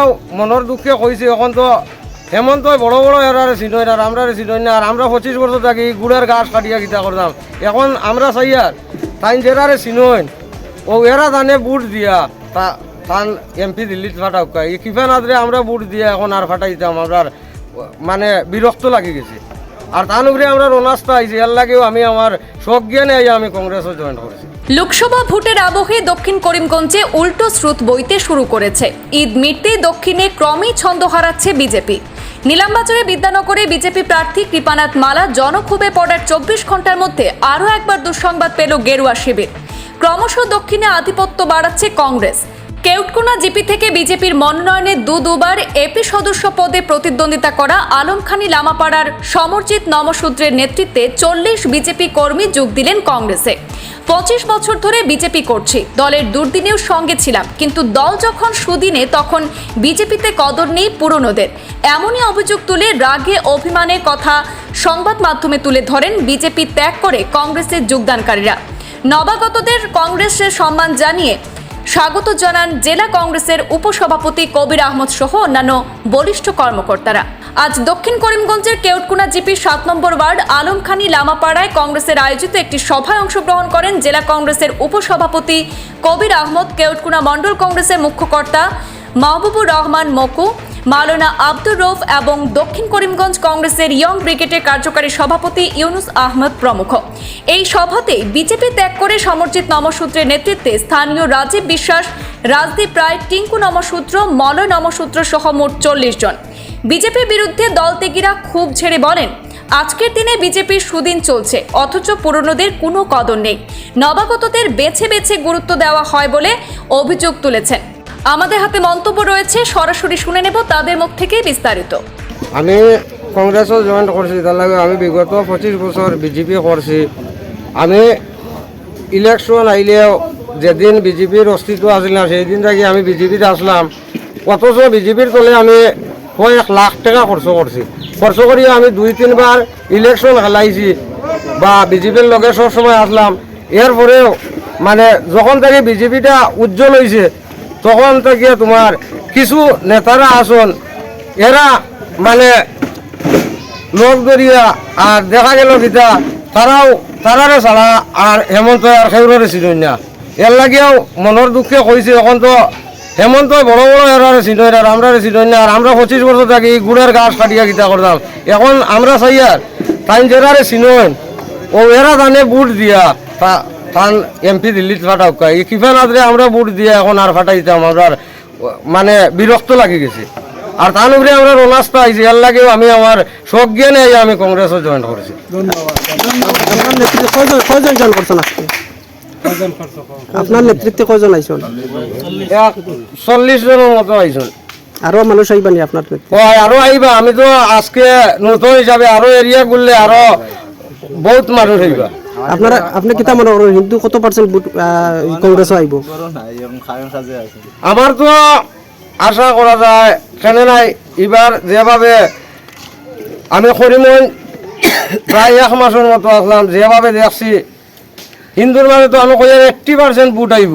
মনের দুঃখে কইছে এখন তো হেমন্ত বড় বড় এরারে চিনই না, আমরা চিনই না। আর আমরা 25 বছর থাকি গুড়ের গাছ কাটিয়া গীতা করতাম। এখন আমরা চাই আর তাই যেরারে চিনই ও এরা জানে বুট দিয়া তান এমপি দিল্লিত ফাটাওক কিফা নাদরে আমরা বুট দিয়া এখন আর ফাটাইতাম। আমরা মানে বিরক্ত লাগি গেছে। আর তার উপরে আমরা অনাস্থা আইছি, এর লাগেও আমি আমার শখ জ্ঞানে আমি কংগ্রেসও জয়েন করেছি। লোকসভা ভোটের আবহে দক্ষিণ করিমগঞ্জে উল্টো স্রোত বইতে শুরু করেছে। ঈদ মিটতে দক্ষিণে ক্রমেই ছন্দ হারাচ্ছে বিজেপি। নীলামবাজারে বিদ্যানগরে বিজেপি প্রার্থী কৃপানাথ মালা জনক্ষোভে পড়ার 24 ঘন্টার মধ্যে আরও একবার দুঃসংবাদ পেল গেরুয়া শিবির। ক্রমশ দক্ষিণে আধিপত্য বাড়াচ্ছে কংগ্রেস। কেউটকুনা জিপি থেকে বিজেপির মনোনয়নে দুবার এপি সদস্য পদে প্রতিদ্বন্দ্বিতা করা আলমখানি লামাপাড়ার সমরজিৎ নমশূদ্রের নেতৃত্বে 40 বিজেপি কর্মী যোগ দিলেন কংগ্রেসে। 25 বছর ধরে বিজেপি করছি, দলের দুর্দিনেও সঙ্গে ছিলাম, কিন্তু দল যখন সুদিনে তখন বিজেপিতে কদর নেই পুরনোদের। এমনই অভিযোগ তুলে রাগে অভিমানের কথা সংবাদ মাধ্যমে তুলে ধরেন বিজেপি ত্যাগ করে কংগ্রেসের যোগদানকারীরা। নবাগতদের কংগ্রেসের সম্মান জানিয়ে স্বাগত জানান জেলা কংগ্রেসের উপসভাপতি কবির আহমদ সহ অন্যান্য বরিষ্ঠ কর্মকর্তারা। আজ দক্ষিণ করিমগঞ্জের কেউটকুনা জিপির 7 নম্বর ওয়ার্ড আলমখানি লামাপাড়ায় কংগ্রেসের আয়োজিত একটি সভায় অংশগ্রহণ করেন জেলা কংগ্রেসের উপসভাপতি কবির আহমদ, কেউটকুনা মণ্ডল কংগ্রেসের মুখ্য কর্তা মাহবুবুর রহমান মকু, মাওলানা আব্দুর রৌফ এবং দক্ষিণ করিমগঞ্জ কংগ্রেসের ইয়ং ব্রিগেডের কার্যকারী সভাপতি ইউনুস আহমদ প্রমুখ। এই সভাতে বিজেপি ত্যাগ করে সমরজিৎ নমশূদ্রের নেতৃত্বে স্থানীয় রাজীব বিশ্বাস, রাজদীপ রায়, টিঙ্কু নমশূদ্র, মলয় নমশূদ্র সহ মোট 40 জন। বিজেপির বিরুদ্ধে দল ত্যাগীরা খুব ঝেড়ে বলেন, আজকের দিনে বিজেপির সুদিন চলছে, অথচ পুরনোদের কোনো কদর নেই। নবাগতদের বেছে বেছে গুরুত্ব দেওয়া হয় বলে অভিযোগ তুলেছেন। আমাদের হাতে মন্তব্য রয়েছে, সরাসরি শুনে নেব তাদের মুখ থেকে বিস্তারিত। আমি কংগ্রেসও জয়েন করছি, তার লাগে আমি বিগত 25 বছর বিজেপি করছি। আমি ইলেকশন আইলেও যেদিন বিজেপির অস্তিত্ব আসল না সেই দিন থেকে আমি বিজেপিতে আসলাম। অথচ বিজেপির তলে আমি কয়েক লাখ টাকা খরচ করছি। খরচ করি আমি 2-3 বার ইলেকশন খেলাইছি বা বিজেপির লগে সবসময় আসলাম। এরপরেও মানে যখন থেকে বিজেপিটা উজ্জ্বল হয়েছে তখন থেকে তোমার কিছু নেতারা আসন এরা মানে লোক দরিয়া আর দেখা গেল কিতা তারারে ছাড়া আর হেমন্ত আর খেউরে চিনই না। এর লাগেও মনের দুঃখে কইছে এখন তো হেমন্ত বড় বড় এরারে চিনই না, আমরা চিনই না। আর আমরা 25 বছর থাকি গুড়ের গাছ কাটিয়া গীতা করতাম। এখন আমরা চাই আর তাই যেরারে চিনই ও এরা জানে বুট দিয়া তান এমপি দিল্লিত ফাটাওক কিফা নাদরে আমরা বুট দিয়ে এখন আর ফাটাইতাম। আমরা মানে বিরক্ত লাগি গেছে। আর তার উপরে আমরা অনাস্থা আইছি, এর লাগেও আমি আমার শখ জ্ঞানে আমি কংগ্রেসও জয়েন করেছি। আপনার নেতৃত্বে কয়জন আইসন? 40 জনের মতো আইসন। আরো মানুষ আইবানি আপনার? আরো আইবা। আমি তো আজকে নতুন হিসাবে আরো এরিয়া করলে আরো বহুত মানুষ আইবা। আপনি কিতা মনে করেন হিন্দু কত পার্সেন্ট কংগ্রেস আইব? আমার তো আশা করা যায় কেন নাই এবার যেভাবে আমি করিমগঞ্জ প্রায় 1 মাসের মতো আসলাম, যেভাবে দেখছি হিন্দুর মানে তো আমি কই 80% বুট আইব।